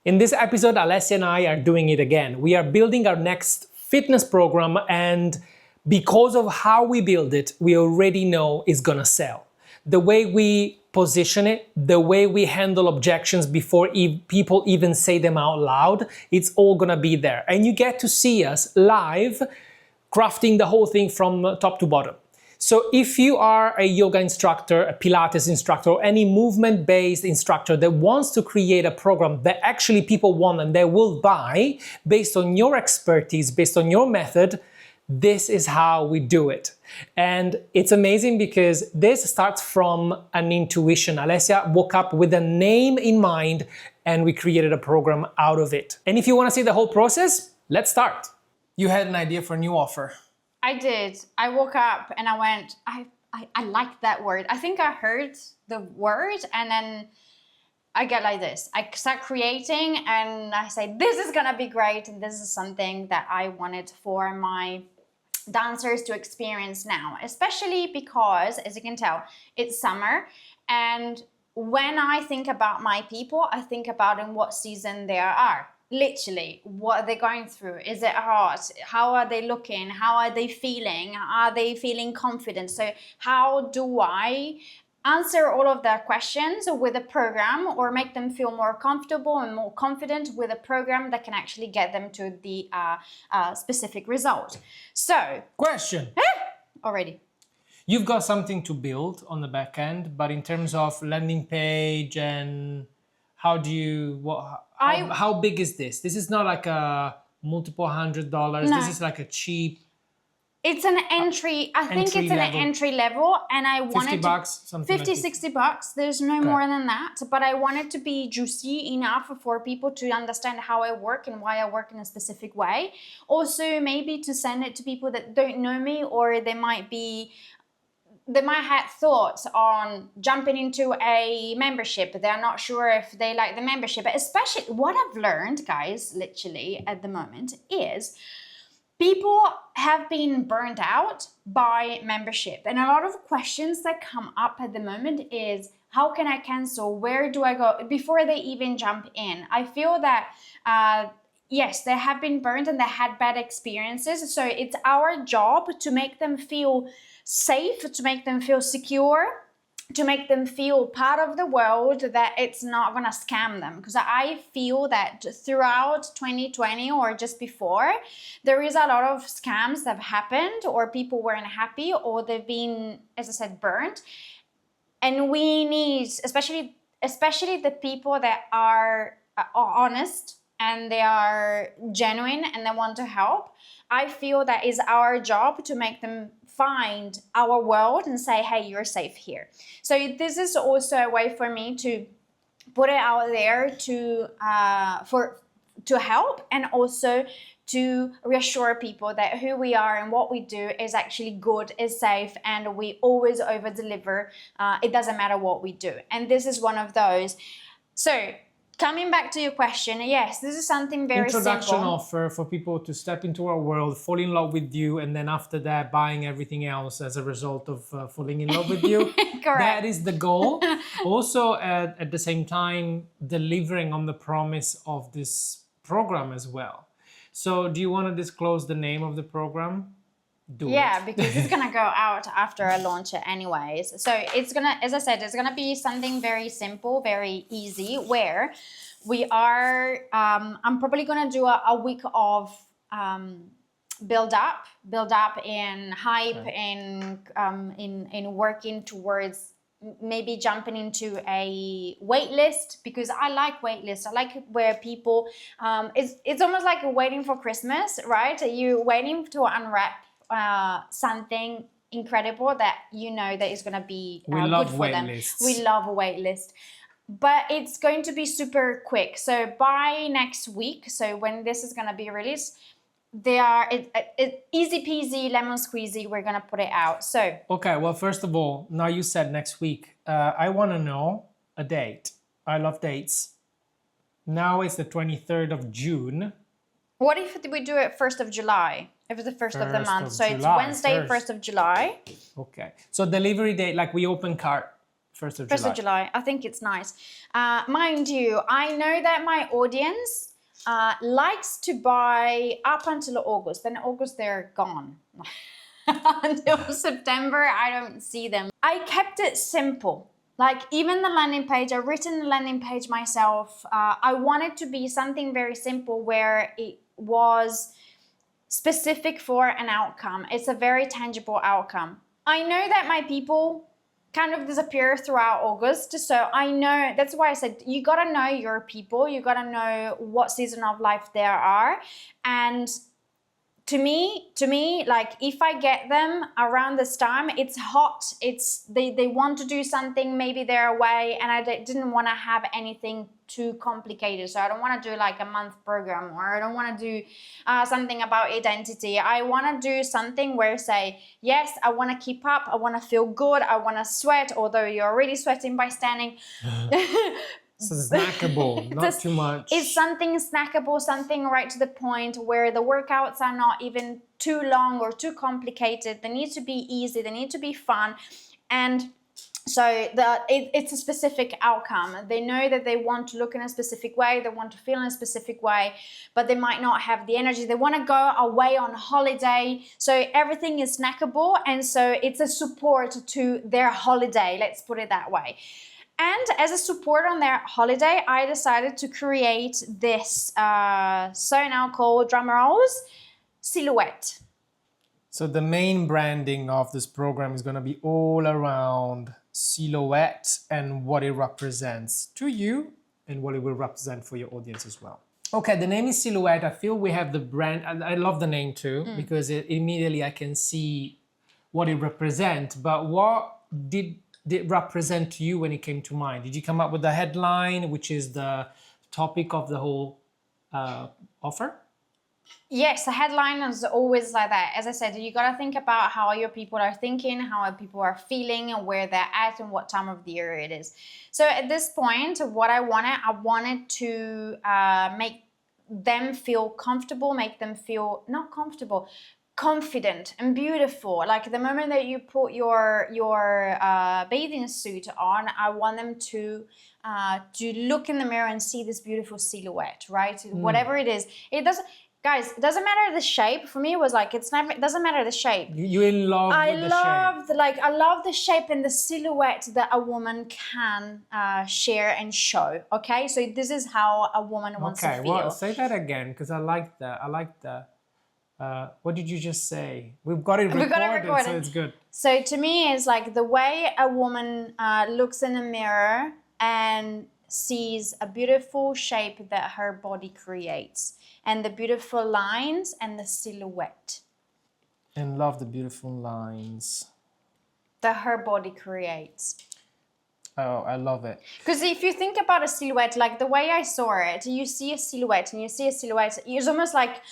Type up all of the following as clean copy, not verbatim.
In this episode, Alessia and I are doing it again. We are building our next fitness program, and because of how we build it, we already know it's gonna sell. The way we position it, the way we handle objections before people even say them out loud, it's all gonna be there. And you get to see us live crafting the whole thing from top to bottom. So if you are a yoga instructor, a Pilates instructor, or any movement-based instructor that wants to create a program that actually people want and they will buy based on your expertise, based on your method, this is how we do it. And it's amazing because this starts from an intuition. Alessia woke up with a name in mind and we created a program out of it. And if you want to see the whole process, let's start. You had an idea for a new offer. I did. I woke up and I went, I like that word. I think I heard the word and then I get like this. I start creating and I say, this is gonna be great. And this is something that I wanted for my dancers to experience now, especially because, as you can tell, it's summer. And when I think about my people, I think about in what season they are. Literally, what are they going through? Is it hard? How are they looking? How are they feeling? Are they feeling confident? So how do I answer all of their questions with a program or make them feel more comfortable and more confident with a program that can actually get them to the specific result? So, question. Already. You've got something to build on the back end, but in terms of landing page and how do you, how big is this? This is not like a multiple $100s. No. This is like a cheap. It's an entry, I think it's an entry level, and I wanted $50, something 50, like $60. There's no more than that, but I want it to be juicy enough for people to understand how I work and why I work in a specific way. Also, maybe to send it to people that don't know me, or they might have thoughts on jumping into a membership. They're not sure if they like the membership, but especially what I've learned, guys, literally at the moment is people have been burned out by membership. And a lot of questions that come up at the moment is, how can I cancel? Where do I go? Before they even jump in. I feel that yes, they have been burned and they had bad experiences. So it's our job to make them feel safe, to make them feel secure, to make them feel part of the world, that it's not gonna scam them. Because I feel that throughout 2020 or just before, there is a lot of scams that have happened, or people weren't happy, or they've been, as I said, burnt. And we need, especially the people that are honest and they are genuine and they want to help. I feel that is our job to make them find our world and say, hey, you're safe here. So this is also a way for me to put it out there to help, and also to reassure people that who we are and what we do is actually good, is safe, and we always over deliver. It doesn't matter what we do. And this is one of those. So coming back to your question, yes, this is something very introduction simple. offer for people to step into our world, fall in love with you, and then after that, buying everything else as a result of falling in love with you. Correct. That is the goal. Also, at the same time, delivering on the promise of this program as well. So, do you want to disclose the name of the program? Yeah, because it's gonna go out after I launch it anyways. So it's gonna, as I said, it's gonna be something very simple, very easy, where we are, I'm probably gonna do a week of build up in hype, in working towards maybe jumping into a wait list, because I like wait lists. I like where people, it's almost like waiting for Christmas, right? You're waiting to unwrap something incredible that you know that is going to be good for them. We love a wait list, but it's going to be super quick. So by next week, so when this is going to be released, they are easy peasy lemon squeezy. We're going to put it out. So okay, well, first of all, now you said next week, I want to know a date. I love dates. Now it's the 23rd of June. What if we do it 1st of July? If it's the first of the month. So it's Wednesday, 1st of July. Okay. So delivery date, like we open cart 1st of 1st July. of July. I think it's nice. Mind you, I know that my audience likes to buy up until August. Then August, they're gone. Until September, I don't see them. I kept it simple. Like even the landing page, I've written the landing page myself. I wanted to be something very simple where it was specific for an outcome. It's a very tangible outcome. I know that my people kind of disappear throughout August. So I know, that's why I said, you got to know your people. You got to know what season of life they are. And to me, like if I get them around this time, it's hot. It's they want to do something. Maybe they're away, and I didn't want to have anything too complicated. So I don't want to do like a month program, or I don't want to do something about identity. I want to do something where say, yes, I want to keep up. I want to feel good. I want to sweat, although you're already sweating by standing. So snackable, not too much. It's something snackable, something right to the point where the workouts are not even too long or too complicated. They need to be easy. They need to be fun. And so it's a specific outcome. They know that they want to look in a specific way. They want to feel in a specific way, but they might not have the energy. They want to go away on holiday. So everything is snackable. And so it's a support to their holiday. Let's put it that way. And as a support on their holiday, I decided to create this, so now called, drum rolls, silhouette. So the main branding of this program is going to be all around silhouette and what it represents to you and what it will represent for your audience as well. Okay, the name is Silhouette. I feel we have the brand. I love the name too, because immediately I can see what it represents. But what did it represent to you when it came to mind? Did you come up with the headline, which is the topic of the whole offer? Yes, the headline is always like that. As I said, you got to think about how your people are thinking, how people are feeling, and where they're at, and what time of the year it is. So at this point, what I wanted to make them feel comfortable, make them feel not comfortable, confident and beautiful. Like the moment that you put your bathing suit on, I want them to look in the mirror and see this beautiful silhouette, right? Whatever it is, it doesn't. Guys, it doesn't matter the shape. For me, it was like, it doesn't matter the shape. You're in love with the shape. I love the shape and the silhouette that a woman can share and show. Okay, so this is how a woman wants to feel. Okay, well, say that again, because I like that. I like that. What did you just say? We've got it recorded, so it's good. So to me, it's like the way a woman looks in a mirror and sees a beautiful shape that her body creates, and the beautiful lines and the silhouette. And love the beautiful lines that her body creates. Oh, I love it. Because if you think about a silhouette, like the way I saw it, you see a silhouette, it's almost like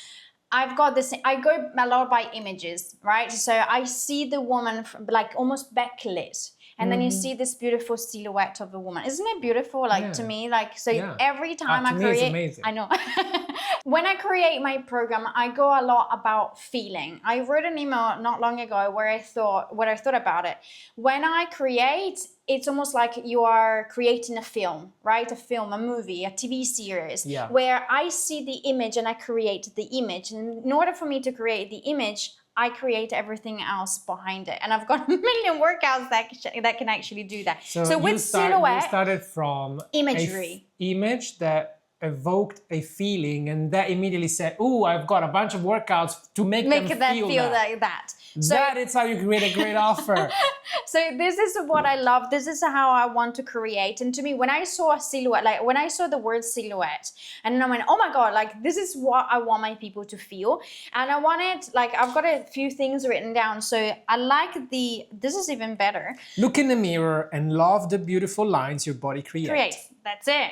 I've got this, I go a lot by images, right? So I see the woman like almost backlit. And then you see this beautiful silhouette of a woman. Isn't it beautiful? Like to me, like, so every time I create, it's amazing. I know. When I create my program, I go a lot about feeling. I wrote an email not long ago where I thought about it. When I create, it's almost like you are creating a film, right? A film, a movie, a TV series, where I see the image and I create the image. And in order for me to create the image, I create everything else behind it. And I've got a million workouts that can actually do that. So with silhouette, you started from imagery. Image that evoked a feeling, and that immediately said, "Oh, I've got a bunch of workouts to make them feel that." So that is how you create a great offer. So this is what I love. This is how I want to create. And to me, when I saw a silhouette, like when I saw the word silhouette, and I went, oh my God, like this is what I want my people to feel. And I wanted, like, I've got a few things written down. So I like this is even better. Look in the mirror and love the beautiful lines your body creates. That's it.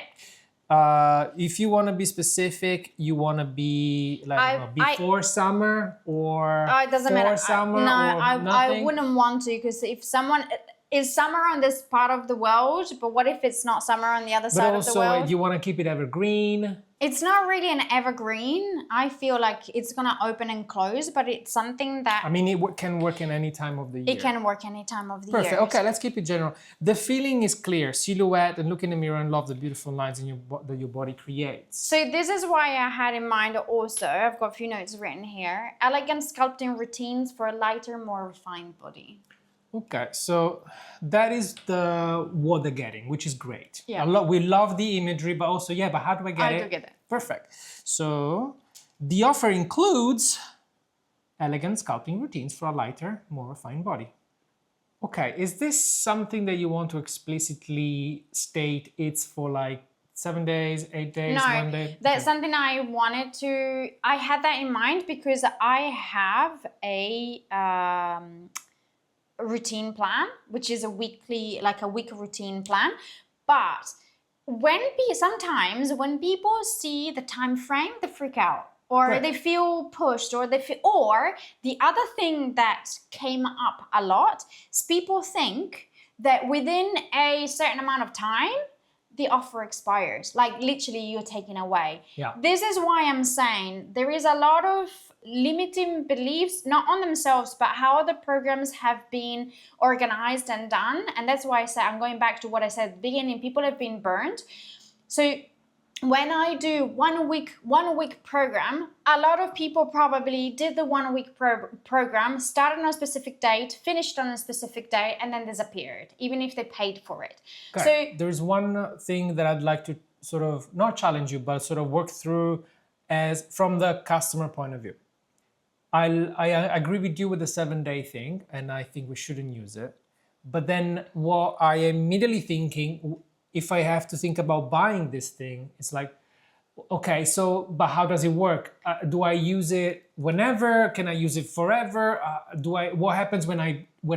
If you want to be specific, you want to be like before summer or it doesn't matter. Summer I wouldn't want to, because if someone is summer on this part of the world, but what if it's not summer on the other side of the world? But also, you want to keep it evergreen. It's not really an evergreen. I feel like it's gonna open and close, but it's something that I mean, it can work in any time of the year. it can work any time of the Perfect. year. Okay, let's keep it general. The feeling is clear. Silhouette, and look in the mirror and love the beautiful lines in that your body creates. So this is why I had in mind also, I've got a few notes written here, elegant sculpting routines for a lighter, more refined body. Okay, so that is what they're getting, which is great. Yeah. We love the imagery, but also, yeah, but how do I get it? I do get it. Perfect. So the offer includes elegant sculpting routines for a lighter, more refined body. Okay, is this something that you want to explicitly state it's for like 7 days, 8 days, 1 day? No, that's something I wanted to, I had that in mind because I have a routine plan, which is a week routine plan. But sometimes when people see the time frame, they freak out. Or Right. they feel pushed, or the other thing that came up a lot is people think that within a certain amount of time, the offer expires. Like literally you're taken away. Yeah. This is why I'm saying there is a lot of limiting beliefs, not on themselves, but how the programs have been organized and done. And that's why I say, I'm going back to what I said at the beginning, people have been burned. So when I do one week program, a lot of people probably did the 1 week program, started on a specific date, finished on a specific date, and then disappeared, even if they paid for it. Okay. So there's one thing that I'd like to sort of not challenge you, but sort of work through as from the customer point of view. I agree with you with the 7-day thing, and I think we shouldn't use it. But then what I am immediately thinking, if I have to think about buying this thing, it's like, okay, so, but how does it work? Do I use it whenever? Can I use it forever? What happens when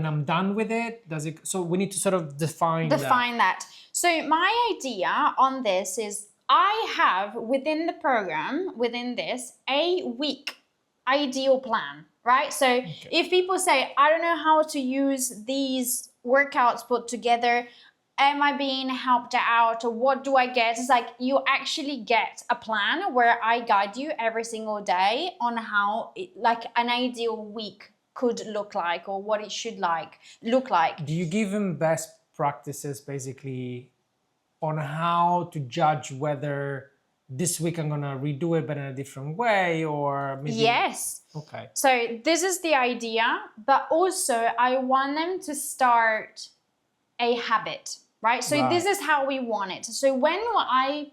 I'm done with it? So we need to sort of define that. So my idea on this is I have within the program, within this, a week ideal plan, right? So if people say, I don't know how to use these workouts put together, am I being helped out, or what do I get? It's like you actually get a plan where I guide you every single day on how like an ideal week could look like, or what it should look like. Do you give them best practices basically on how to judge whether this week I'm gonna redo it but in a different way, or maybe? Yes. Okay. So this is the idea, but also I want them to start a habit. Right, so This is how we want it. So when I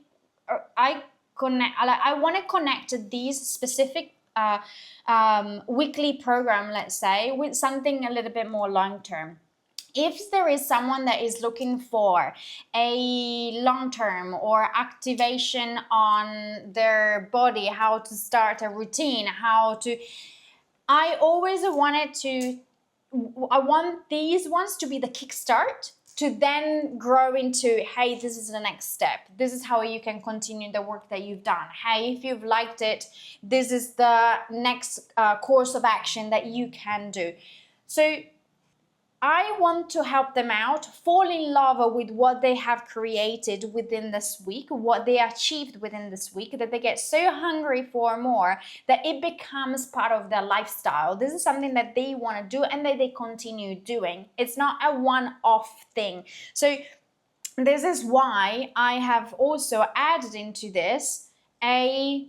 want to connect these specific weekly program, let's say, with something a little bit more long term. If there is someone that is looking for a long term or activation on their body, how to start a routine, I always I want these ones to be the kickstart, to then grow into, hey, this is the next step. This is how you can continue the work that you've done. Hey, if you've liked it, this is the next course of action that you can do. So I want to help them out, fall in love with what they have created within this week, what they achieved within this week, that they get so hungry for more that it becomes part of their lifestyle. This is something that they want to do and that they continue doing. It's not a one-off thing. So this is why I have also added into this a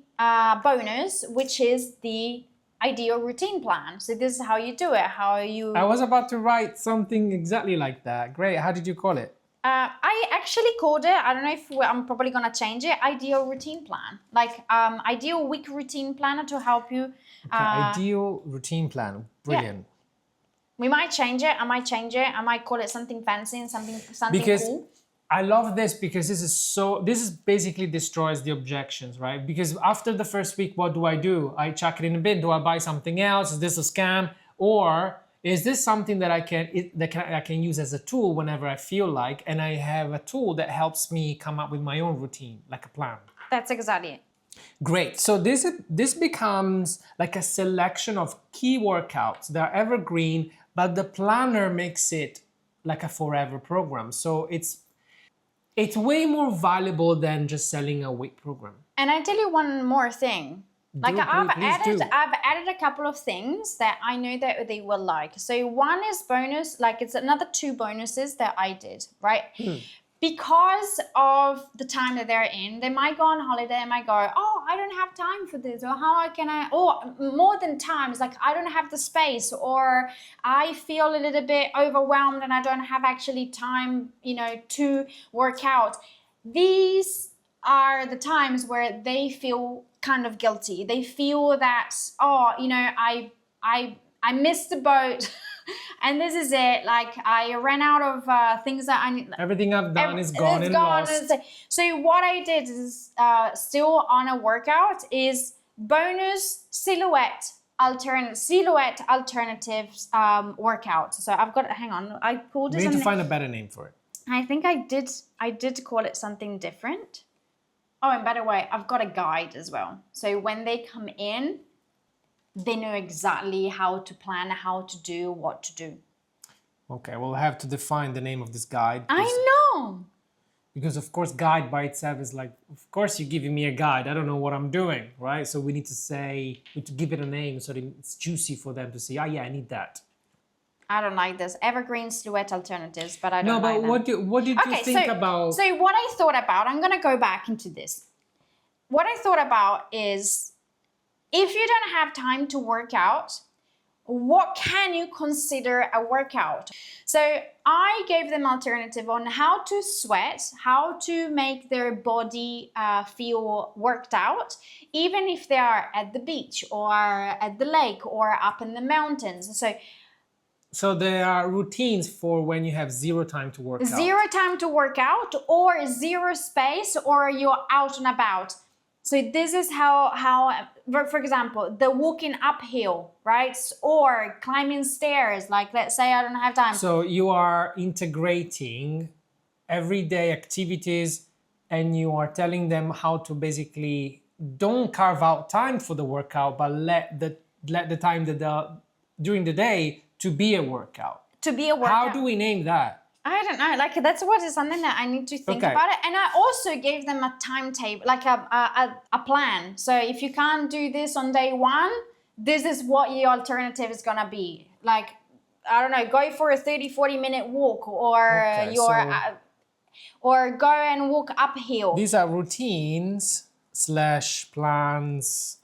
bonus, which is the ideal routine plan. So this is how you do it, I was about to write something exactly like that. Great. How did you call it? I actually called it, I don't know if I'm probably going to change it, ideal routine plan. Like ideal week routine planner to help you. Okay, ideal routine plan. Brilliant. Yeah. We might change it. I might call it something fancy and something because cool. I love this because this is basically destroys the objections, right? Because after the first week, what do? I chuck it in a bin. Do I buy something else? Is this a scam? Or is this something that I can use as a tool whenever I feel like, and I have a tool that helps me come up with my own routine, like a plan? That's exactly it. Great. So this becomes like a selection of key workouts that are evergreen, but the planner makes it like a forever program. So It's way more valuable than just selling a weight program. And I tell you one more thing. Like I've added a couple of things that I know that they will like. So one is bonus, like it's another 2 bonuses that I did, right? Because of the time that they're in, they might go on holiday and might go, oh, I don't have time for this, or or more than time, it's like I don't have the space, or I feel a little bit overwhelmed and I don't have actually time, to work out. These are the times where they feel kind of guilty. They feel that, I missed the boat. And this is it. Like I ran out of things that I need. Everything I've done is gone and lost. So what I did is still on a workout is bonus silhouette alternatives workout. So I've got. Hang on, I pulled this. We need to find a better name for it. I think I did call it something different. Oh, and by the way, I've got a guide as well. So when they come in, they know exactly how to plan, how to do, what to do. Okay, we'll have to define the name of this guide. I know. Because of course, guide by itself is like, of course you're giving me a guide. I don't know what I'm doing, right? So we need to give it a name so that it's juicy for them to say, yeah, I need that. I don't like this. Evergreen silhouette alternatives, but I don't like them. No, but what did you think about? So what I thought about, I'm going to go back into this. What I thought about is, if you don't have time to work out, what can you consider a workout? So I gave them alternative on how to sweat, how to make their body feel worked out, even if they are at the beach or at the lake or up in the mountains. So there are routines for when you have zero time to work out. Zero time to work out, or zero space, or you're out and about. So this is how, for example, the walking uphill, right? Or climbing stairs, like let's say I don't have time. So you are integrating everyday activities and you are telling them how to basically don't carve out time for the workout, but let the time during the day to be a workout. How do we name that? I don't know. Like that's what is something that I need to think about it. And I also gave them a timetable, like a plan. So if you can't do this on day 1, this is what your alternative is gonna be. Like I don't know, go for a 30-40 minute walk, or or go and walk uphill. These are routines / plans.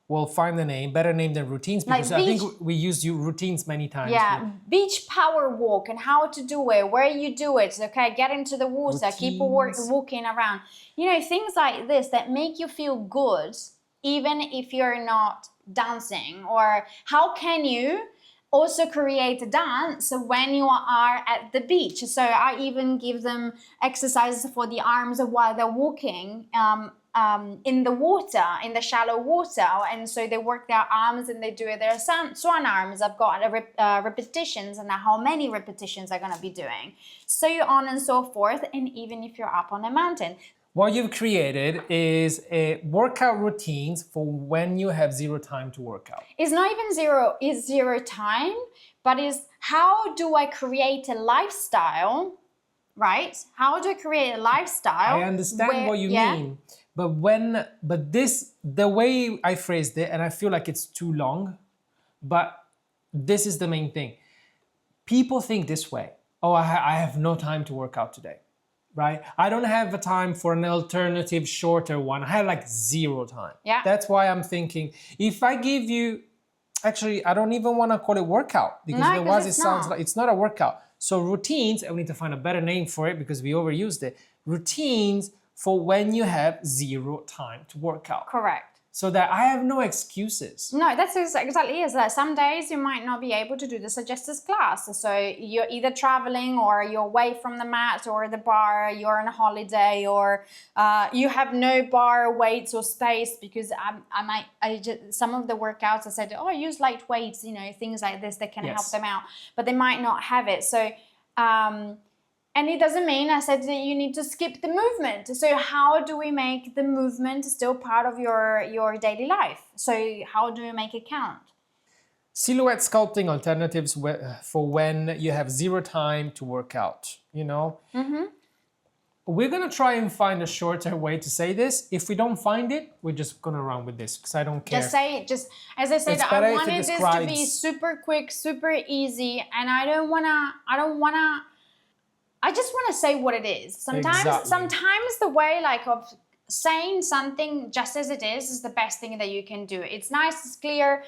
We'll find the name, better name than routines, because I think we used routines many times. Yeah, beach power walk and how to do it, where you do it, okay, get into the water, keep walking around. Things like this that make you feel good, even if you're not dancing. Or how can you also create a dance when you are at the beach? So I even give them exercises for the arms while they're walking, in the water, in the shallow water, and so they work their arms and they do their swan arms. I've got repetitions and how many repetitions they're going to be doing, so on and so forth. And even if you're up on a mountain, what you've created is a workout routines for when you have zero time to work out. It's not even zero time, but is how do I create a lifestyle, right? How do I create a lifestyle? I understand what you mean. But the way I phrased it, and I feel like it's too long, but this is the main thing. People think this way. Oh, I have no time to work out today, right? I don't have the time for an alternative shorter one. I have like zero time. Yeah. That's why I'm thinking, if I give you, actually, I don't even want to call it workout, because otherwise it sounds like it's not a workout. So routines, and we need to find a better name for it because we overused it. Routines for when you have zero time to work out. Correct. So that I have no excuses. No, that's exactly it. Like some days you might not be able to do the suggested class. So you're either traveling or you're away from the mat or the bar, you're on a holiday, or you have no bar weights or space, because some of the workouts I said, oh, use light weights, things like this that can help them out, but they might not have it. So, and it doesn't mean, I said, that you need to skip the movement. So how do we make the movement still part of your daily life? So how do we make it count? Silhouette sculpting alternatives for when you have zero time to work out, Mm-hmm. we're gonna try and find a shorter way to say this. If we don't find it, we're just gonna run with this because I don't care. Just say it. Just as I said, It's better I if it wanted this to describes- be super quick, super easy, and I just want to say what it is. Sometimes the way like of saying something just as it is the best thing that you can do. It's nice, it's clear.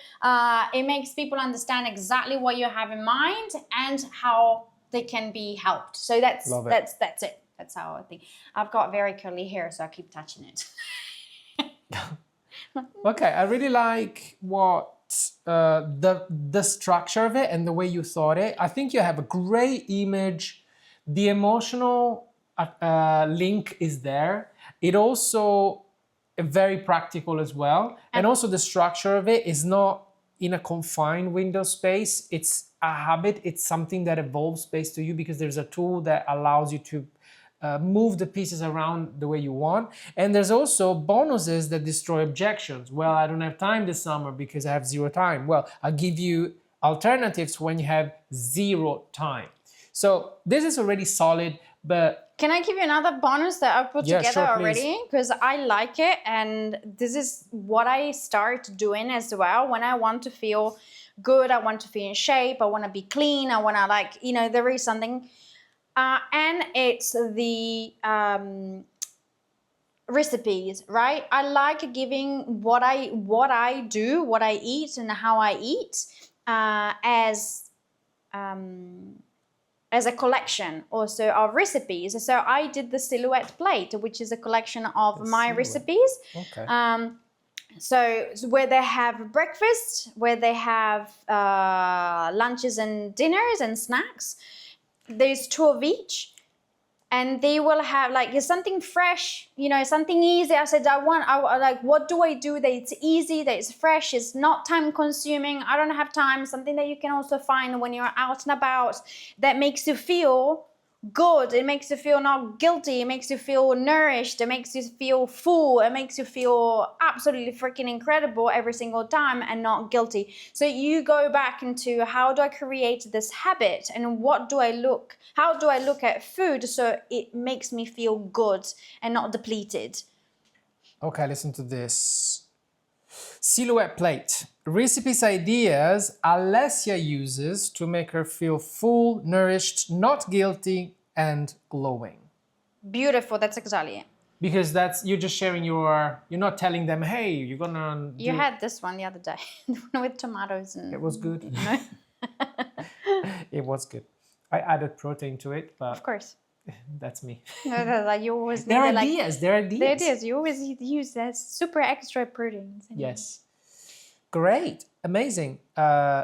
It makes people understand exactly what you have in mind and how they can be helped. So that's it. That's how I think. I've got very curly hair, so I keep touching it. Okay, I really like what the structure of it and the way you thought it. I think you have a great image. The emotional link is there. It also very practical as well. And also the structure of it is not in a confined window space. It's a habit. It's something that evolves based to you because there's a tool that allows you to move the pieces around the way you want. And there's also bonuses that destroy objections. Well, I don't have time this summer because I have zero time. Well, I'll give you alternatives when you have zero time. So this is already solid, but... Can I give you another bonus that I've put together sure, already? Because I like it, and this is what I start doing as well. When I want to feel good, I want to feel in shape, I want to be clean, I want to like, you know, there is something... and it's the recipes, right? I like giving what I do, what I eat, and how I eat as a collection also of recipes. So I did the silhouette plate, which is a collection of my recipes. Okay. So where they have breakfast, where they have lunches and dinners and snacks. There's 2 of each, and they will have like something fresh, you know, something easy. I said I like, what do I do that it's easy, that it's fresh, it's not time consuming, I don't have time, something that you can also find when you're out and about that makes you feel good, it makes you feel not guilty, it makes you feel nourished, it makes you feel full, it makes you feel absolutely freaking incredible every single time and not guilty. So you go back into how do I create this habit and how do I look at food so it makes me feel good and not depleted. Okay, listen to this. Silhouette plate. Recipes ideas Alessia uses to make her feel full, nourished, not guilty, and glowing. Beautiful, that's exactly it. Because you're just sharing you're not telling them, hey, you're gonna You had this one the other day, the one with tomatoes and... It was good. It was good. I added protein to it, but... Of course. That's me. No, like you always... They're ideas. You always use that super extra proteins. Yes. Great. Amazing.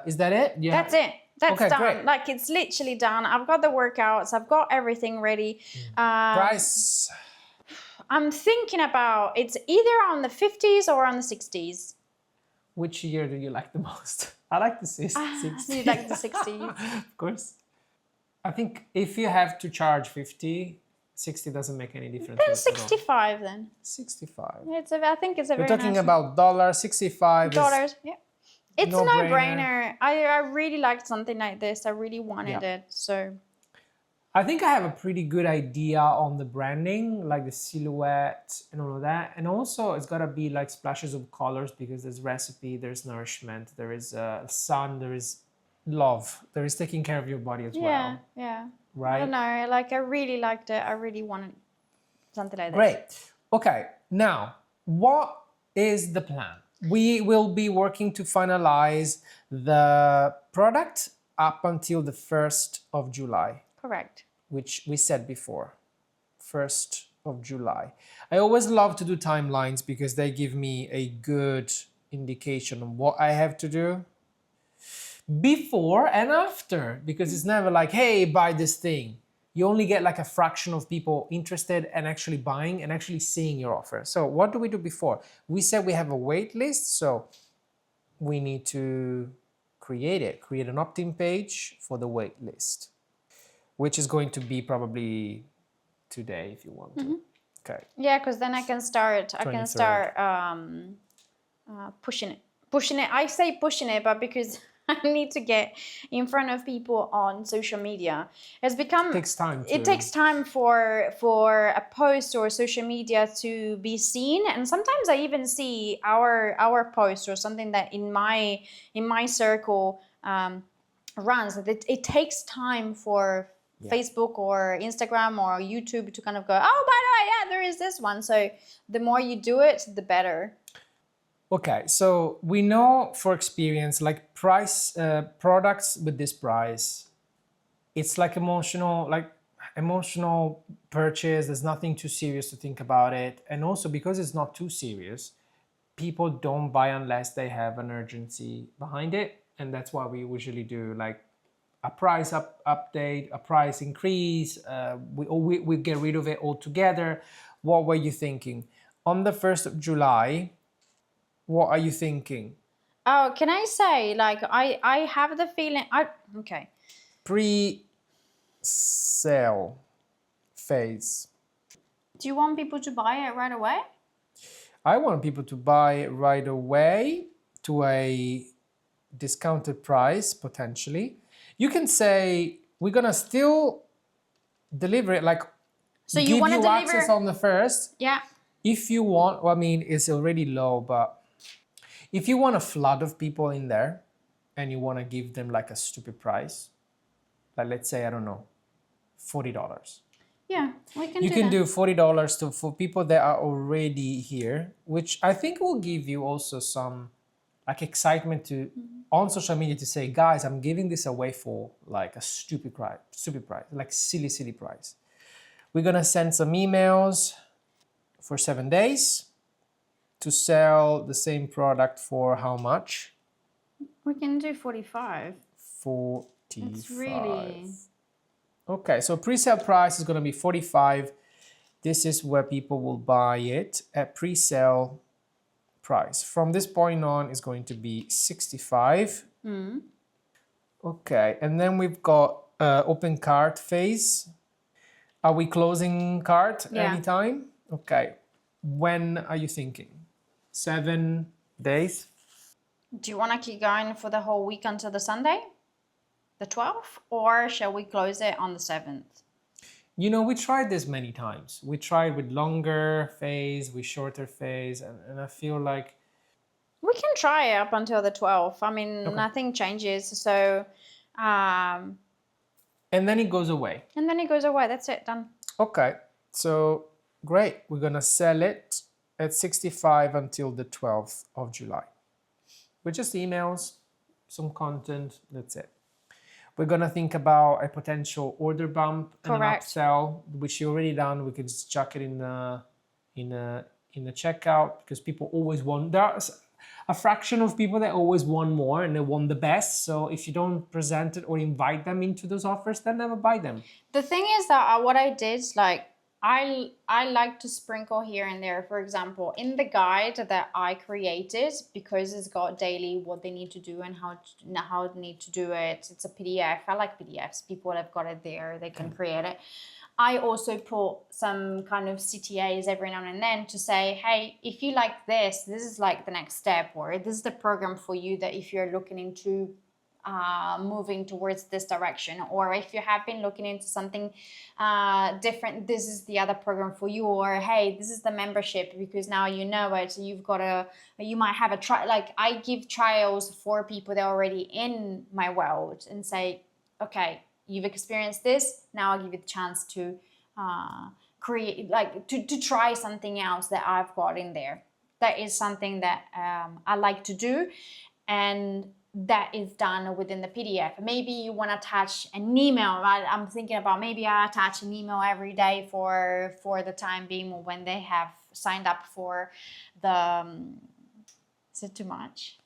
Is that it? Yeah. That's it. That's okay, done. Great. Like it's literally done. I've got the workouts. I've got everything ready. Price. I'm thinking about it's either on the 50s or on the 60s. Which year do you like the most? I like the 60s. You like the 60s? Of course. I think if you have to charge 50, 60 doesn't make any difference. Then 65 then. 65. I think it's a We're very talking nice about $65. Dollars, yeah. It's a no-brainer. no-brainer. I really liked something like this. I really wanted it. So I think I have a pretty good idea on the branding, like the silhouette and all of that. And also it's gotta be like splashes of colors because there's recipe, there's nourishment, there is sun, there is love, there is taking care of your body as well. Yeah. Right? I don't know. Like I really liked it. I really wanted something like this. Great. Okay. Now, what is the plan? We will be working to finalize the product up until the 1st of July. Correct. Which we said before, 1st of July. I always love to do timelines because they give me a good indication of what I have to do before and after, because it's never like, hey, buy this thing. You only get like a fraction of people interested and actually buying and actually seeing your offer. So what do we do before? We said we have a wait list, so we need to create an opt-in page for the wait list, which is going to be probably today if you want to. Okay. Yeah, because then I can start pushing it. I say pushing it, but because I need to get in front of people on social media. It's become it takes time for a post or social media to be seen, and sometimes I even see our post or something that in my circle runs. It takes time for Facebook or Instagram or YouTube to kind of go, oh, by the way, yeah, there is this one. So the more you do it, the better. Okay, so we know for experience, like price products with this price, it's like emotional purchase. There's nothing too serious to think about it, and also because it's not too serious, people don't buy unless they have an urgency behind it, and that's why we usually do like a price update, a price increase. We get rid of it altogether. What were you thinking on the 1st of July? What are you thinking? Oh, can I say, like, I have the feeling, okay. Pre-sale phase. Do you want people to buy it right away? I want people to buy it right away to a discounted price, potentially. You can say, we're gonna still deliver it, like, so give you want to deliver access on the 1st. Yeah. If you want, well, I mean, it's already low, but if you want a flood of people in there and you want to give them like a stupid price, like let's say, I don't know, $40. Yeah, we can You do can that. do $40 for people that are already here, which I think will give you also some like excitement to on social media to say, guys, I'm giving this away for like a stupid price, like silly price. We're gonna send some emails for 7 days to sell the same product for how much? We can do 45. 45. It's really... Okay, so pre-sale price is going to be 45. This is where people will buy it at pre-sale price. From this point on, it's going to be 65. Okay, and then we've got open cart phase. Are we closing cart anytime? Okay. When are you thinking? 7 days? Do you want to keep going for the whole week until the Sunday, the 12th, or shall we close it on the 7th? You know, we tried this many times. We tried with longer phase, with shorter phase, and I feel like... We can try it up until the 12th. I mean, nothing changes, so... and then it goes away. And then it goes away. That's it, done. Okay, so great. We're going to sell it at 65 until the 12th of July. With just emails, some content, that's it. We're going to think about a potential order bump and an upsell, which you already done. We could just chuck it in the checkout, because people always want... There's a fraction of people that always want more and they want the best. So if you don't present it or invite them into those offers, they'll never buy them. The thing is that what I did, like, I like to sprinkle here and there. For example, in the guide that I created, because it's got daily what they need to do and how they need to do it. It's a PDF. I like PDFs. People have got it there. They can create it. I also put some kind of CTAs every now and then to say, hey, if you like this is like the next step, or this is the program for you that if you're looking into moving towards this direction, or if you have been looking into something different, this is the other program for you, or hey, this is the membership, because now you know it, you might have a try. Like, I give trials for people that are already in my world and say, okay, you've experienced this, now I'll give you the chance to create, like, to try something else that I've got in there. That is something that I like to do, and that is done within the PDF. Maybe you want to attach an email. I'm thinking about maybe I attach an email every day for the time being when they have signed up for the... is it too much?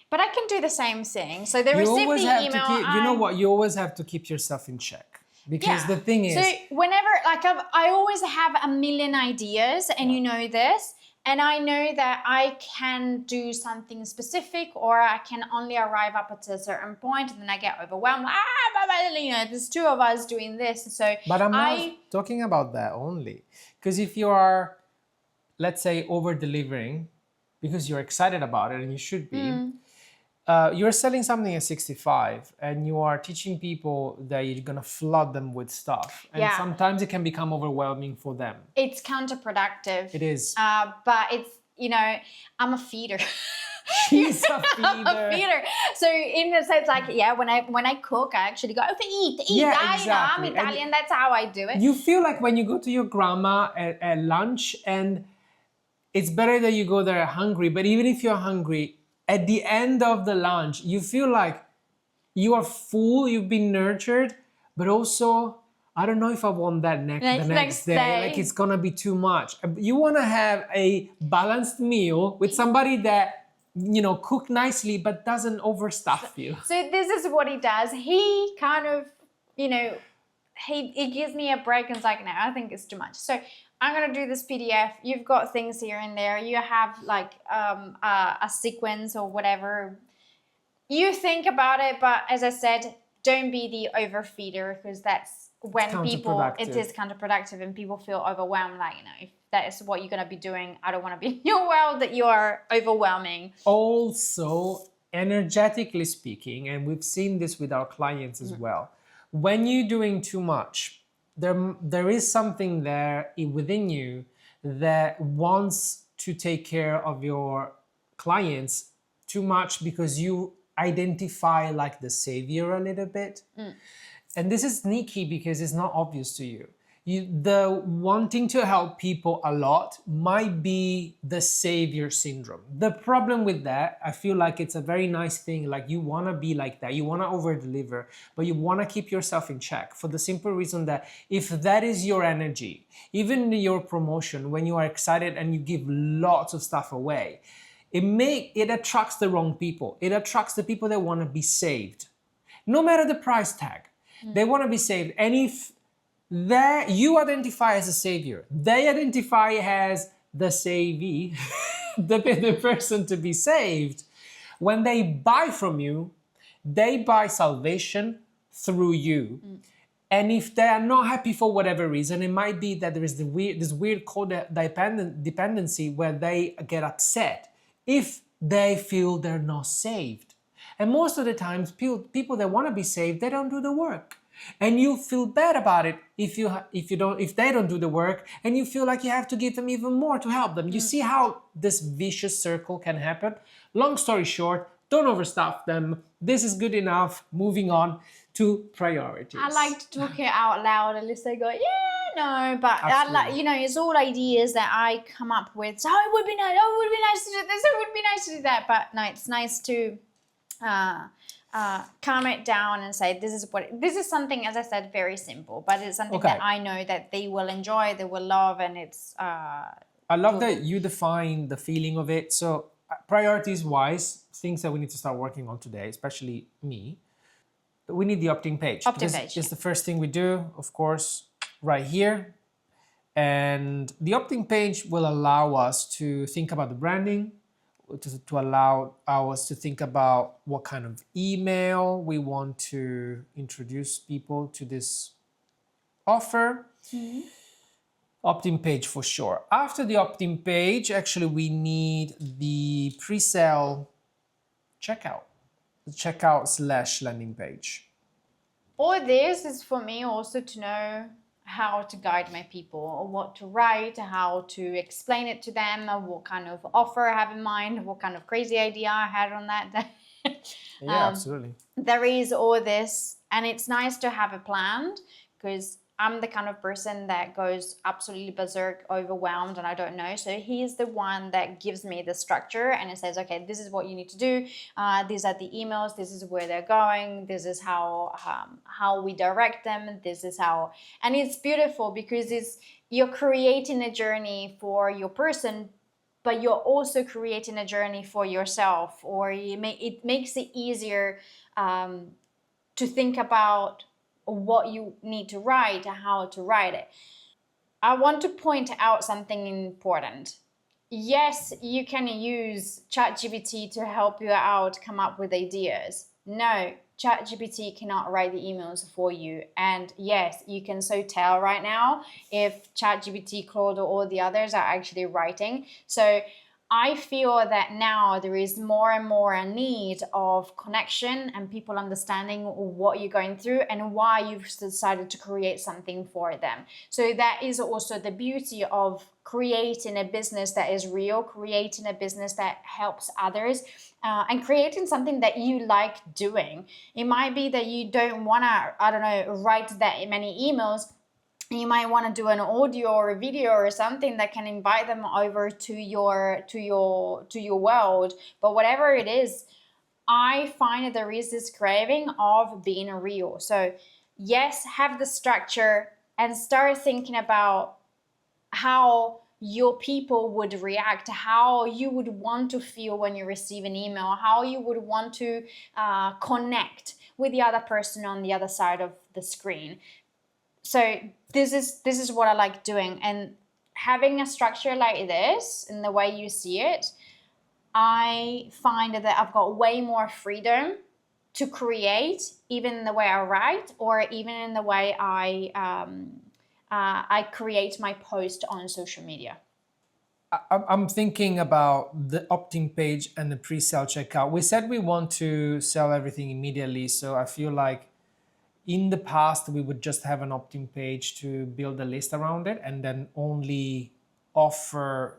But I can do the same thing. So they receive the email. You know what? You always have to keep yourself in check. Because the thing is... So whenever, like, I always have a million ideas, and you know this. And I know that I can do something specific, or I can only arrive up at a certain point, and then I get overwhelmed. There's two of us doing this. So, but I'm not talking about that only. Because if you are, let's say, over delivering because you're excited about it, and you should be, you're selling something at 65 and you are teaching people that you're going to flood them with stuff. And Yeah. sometimes it can become overwhelming for them. It's counterproductive. It is. But it's, I'm a feeder. She's a A feeder. So in a sense, like, yeah, when I cook, I actually go, okay, eat. Yeah, I'm exactly. Italian. That's how I do it. You feel like when you go to your grandma at lunch, and it's better that you go there hungry, but even if you're hungry, at the end of the lunch, you feel like you are full, you've been nurtured, but also, I don't know if I want that the next day. Like, it's gonna be too much. You wanna have a balanced meal with somebody that, cook nicely, but doesn't overstuff you. So this is what he does. He kind of, he gives me a break and it's like, no, I think it's too much. So I'm going to do this PDF. You've got things here and there. You have like a sequence or whatever. You think about it, but as I said, don't be the overfeeder, because that's when it is counterproductive and people feel overwhelmed. Like, if that is what you're going to be doing, I don't want to be in your world that you are overwhelming. Also, energetically speaking, and we've seen this with our clients as well, when you're doing too much, there is something there within you that wants to take care of your clients too much, because you identify like the savior a little bit. And this is sneaky because it's not obvious to you. The wanting to help people a lot might be the savior syndrome. The problem with that, I feel like it's a very nice thing. Like, you want to be like that. You want to over deliver, but you want to keep yourself in check, for the simple reason that if that is your energy, even your promotion, when you are excited and you give lots of stuff away, it attracts the wrong people. It attracts the people that want to be saved. No matter the price tag, they want to be saved. And if you identify as a savior, they identify as the savee, the person to be saved, when they buy from you, they buy salvation through you. And if they are not happy for whatever reason, it might be that there is this weird codependency where they get upset if they feel they're not saved. And most of the times, people that want to be saved, they don't do the work. And you feel bad about it if they don't do the work, and you feel like you have to give them even more to help them. You see how this vicious circle can happen? Long story short, don't overstuff them. This is good enough. Moving on to priorities. I like to talk it out loud. Alessia go, but it's all ideas that I come up with. So it would be nice. Oh, it would be nice to do this. It would be nice to do that. But no, it's nice to calm it down and say, this is something, as I said, very simple, but it's something that I know that they will enjoy, they will love, and it's I love that you define the feeling of it. So priorities wise, things that we need to start working on today, especially me, we need the opt-in page. This is the first thing we do, of course, right here. And the opt-in page will allow us to think about the branding, to allow us to think about what kind of email we want to introduce people to this offer. Opt-in page for sure. After the opt-in page, actually we need the pre-sale checkout, the checkout/landing page. All this is for me also to know how to guide my people, or what to write, how to explain it to them, what kind of offer I have in mind, what kind of crazy idea I had on that day. Yeah, absolutely. There is all this, and it's nice to have it planned, because I'm the kind of person that goes absolutely berserk, overwhelmed, and I don't know. So he's the one that gives me the structure, and it says, okay, this is what you need to do. These are the emails. This is where they're going. This is how we direct them. This is how, and it's beautiful because you're creating a journey for your person, but you're also creating a journey for yourself, or it makes it easier to think about what you need to write and how to write it. I want to point out something important. Yes, you can use ChatGPT to help you out, come up with ideas. No, ChatGPT cannot write the emails for you. And yes, you can so tell right now if ChatGPT, Claude, or all the others are actually writing. So I feel that now there is more and more a need of connection and people understanding what you're going through and why you've decided to create something for them. So that is also the beauty of creating a business that is real, creating a business that helps others, and creating something that you like doing. It might be that you don't want to, I don't know, write that many emails. You might want to do an audio or a video or something that can invite them over to your world. But whatever it is, I find that there is this craving of being real. So yes, have the structure and start thinking about how your people would react, how you would want to feel when you receive an email, how you would want to connect with the other person on the other side of the screen. So this is what I like doing, and having a structure like this in the way you see it, I find that I've got way more freedom to create, even in the way I write or even in the way I create my post on social media. I'm thinking about the opt-in page and the pre-sale checkout. We said we want to sell everything immediately, so I feel like in the past, we would just have an opt-in page to build a list around it and then only offer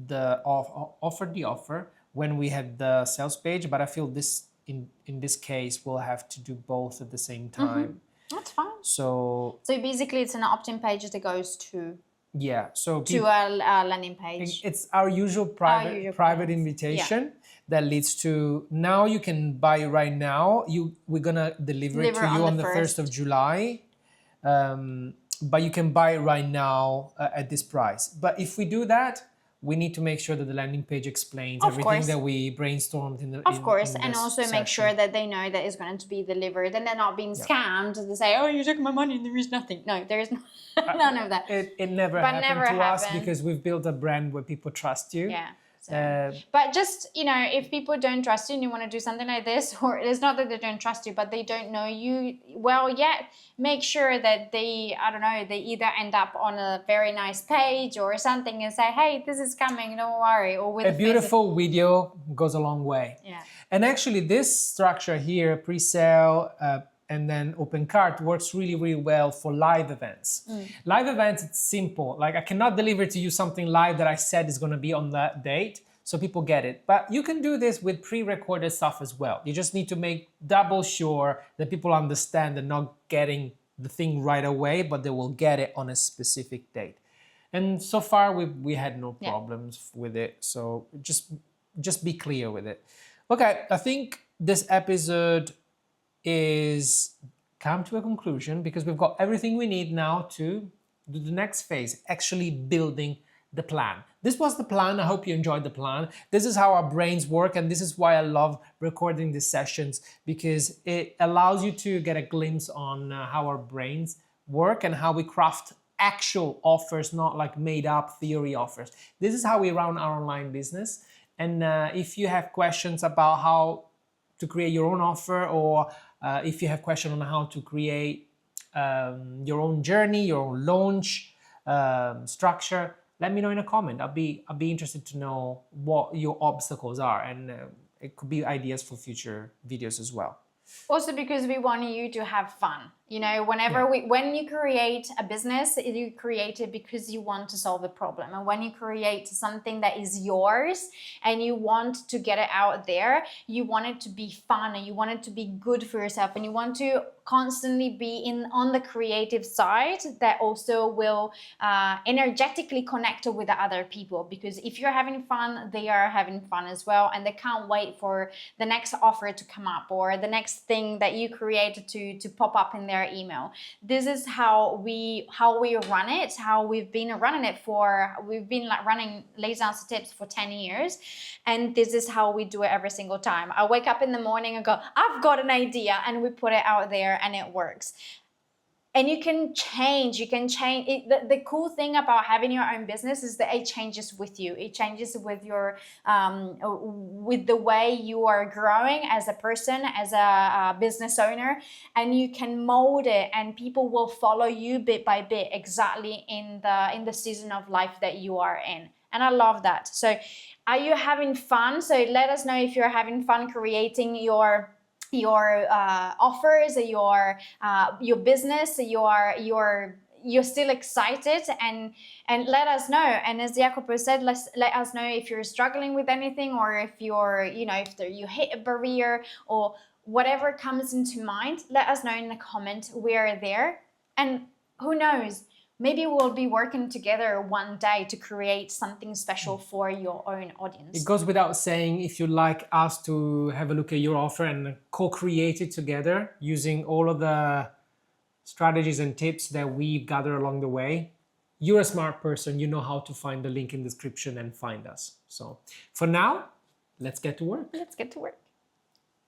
the offer when we had the sales page. But I feel this in this case, we'll have to do both at the same time. That's fine. So basically, it's an opt-in page that goes to a landing page. It's our usual private invitation that leads to, now you can buy right now. We're gonna deliver it to you on the 1st of July, but you can buy it right now at this price. But if we do that, we need to make sure that the landing page explains everything that we brainstormed in the and also make sure that they know that it's going to be delivered and they're not being scammed. They say, "Oh, you took my money and there is nothing." No, there is none of that. It never happened to us because we've built a brand where people trust you. Yeah. So, but just, if people don't trust you and you want to do something like this, or it's not that they don't trust you, but they don't know you well yet, make sure that they either end up on a very nice page or something and say, "Hey, this is coming, don't worry." Or with a beautiful video goes a long way. Yeah. And actually this structure here, pre-sale, and then open cart, works really, really well for live events. Live events, it's simple. Like, I cannot deliver to you something live that I said is going to be on that date, so people get it. But you can do this with pre-recorded stuff as well. You just need to make double sure that people understand they're not getting the thing right away, but they will get it on a specific date. And so far, we had no problems with it. So just be clear with it. Okay, I think this episode is come to a conclusion because we've got everything we need now to do the next phase, actually building the plan. This was the plan. I hope you enjoyed the plan. This is how our brains work, and this is why I love recording these sessions, because it allows you to get a glimpse on how our brains work and how we craft actual offers, not like made up theory offers. This is how we run our online business. And if you have questions about how to create your own offer, or if you have questions on how to create your own journey, your own launch structure, let me know in a comment. I'll be interested to know what your obstacles are, and it could be ideas for future videos as well. Also, because we want you to have fun. When you create a business, you create it because you want to solve a problem. And when you create something that is yours and you want to get it out there, you want it to be fun and you want it to be good for yourself, and you want to constantly be on the creative side that also will energetically connect with the other people. Because if you're having fun, they are having fun as well, and they can't wait for the next offer to come up or the next thing that you created to pop up in their email. This is how we run it, how we've been running it running Lazy Answer Tips for 10 years, and this is how we do it every single time. I wake up in the morning and go, I've got an idea, and we put it out there and it works. And you can change it. The cool thing about having your own business is that it changes with you. It changes with your with the way you are growing as a person, as a business owner, and you can mold it, and people will follow you bit by bit, exactly in the season of life that you are in. And I love that. So are you having fun? So let us know if you're having fun creating your offers, your business, you're still excited, and let us know. And as Iacopo said, let us know if you're struggling with anything, or if you're, you hit a barrier or whatever comes into mind. Let us know in the comment. We're there. And who knows, maybe we'll be working together one day to create something special for your own audience. It goes without saying, if you'd like us to have a look at your offer and co-create it together using all of the strategies and tips that we've gathered along the way, you're a smart person. You know how to find the link in the description and find us. So for now, let's get to work. Let's get to work.